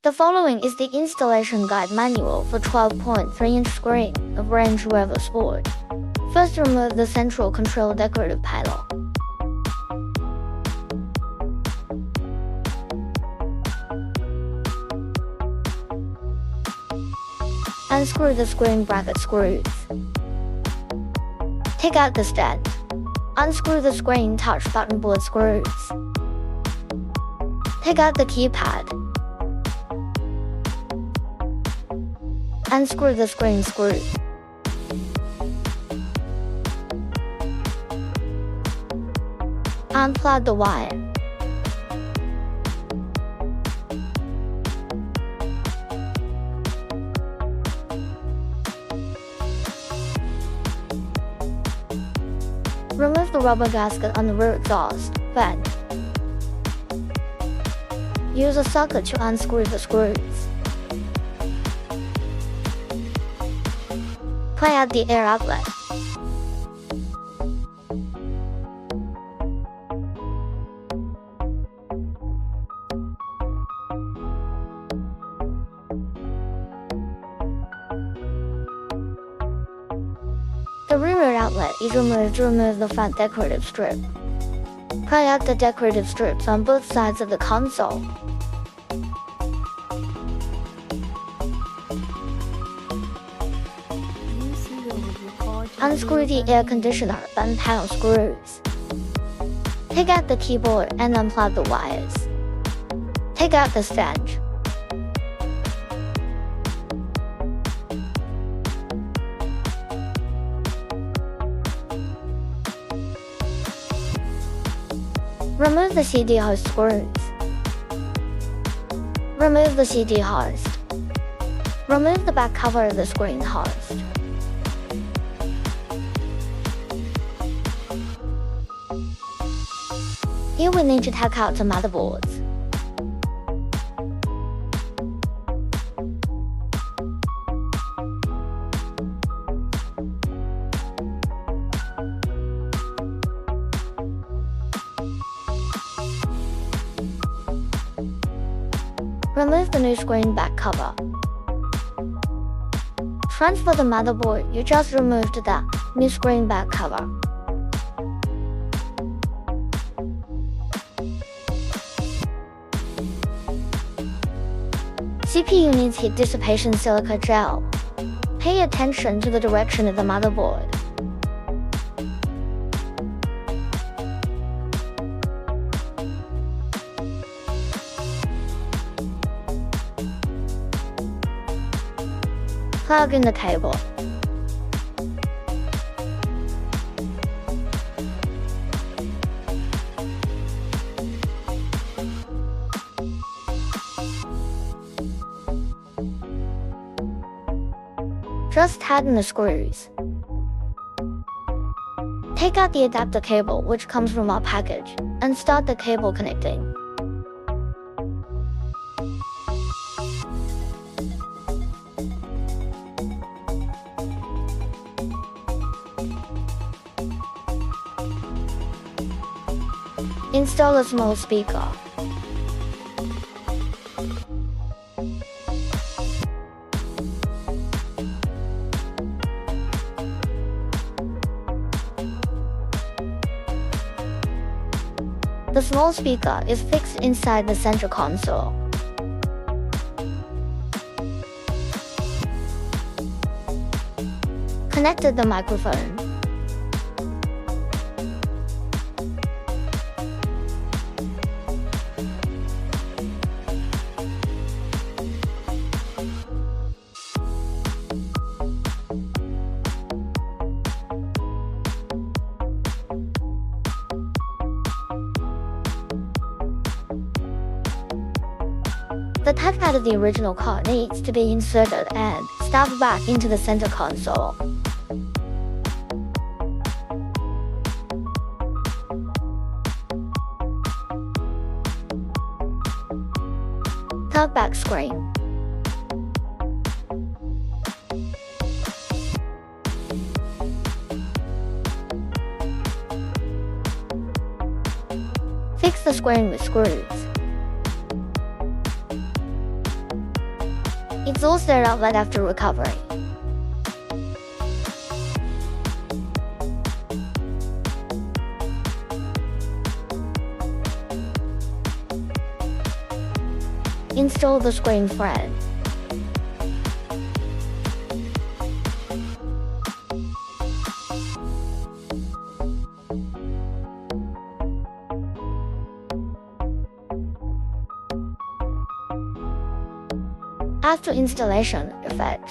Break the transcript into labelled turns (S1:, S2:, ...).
S1: The following is the installation guide manual for 12.3-inch screen of Land Rover Sport. First, remove the central control decorative panel. Unscrew the screen bracket screws. Take out the stand. Unscrew the screen touch button board screws. Take out the keypad. Unscrew the screen screw. Unplug the wire. Remove the rubber gasket on the rear exhaust vent. Use a socket to unscrew the screws. Pry out the air outlet. The rear outlet is removed to remove the front decorative strip. Pry out the decorative strips on both sides of the console. Unscrew the air conditioner button panel screws. Take out the keyboard and unplug the wires. Take out the stand. Remove the CD host screws. Remove the CD host. Remove the back cover of the screen host. Here we need to take out the motherboards. Remove the new screen back cover. Transfer the motherboard you just removed to the new screen back cover. CPU needs heat dissipation silica gel. Pay attention to the direction of the motherboard. Plug in the cable. Just tighten the screws. Take out the adapter cable which comes from our package and start the cable connecting. Install a small speaker. The small speaker is fixed inside the center console. Connected the microphone. The touchpad of the original car needs to be inserted and stuffed back into the center console. Talkback screen. Fix the screen with screws. Exhaust their outlet after recovery. Install the screen thread. After installation, effect.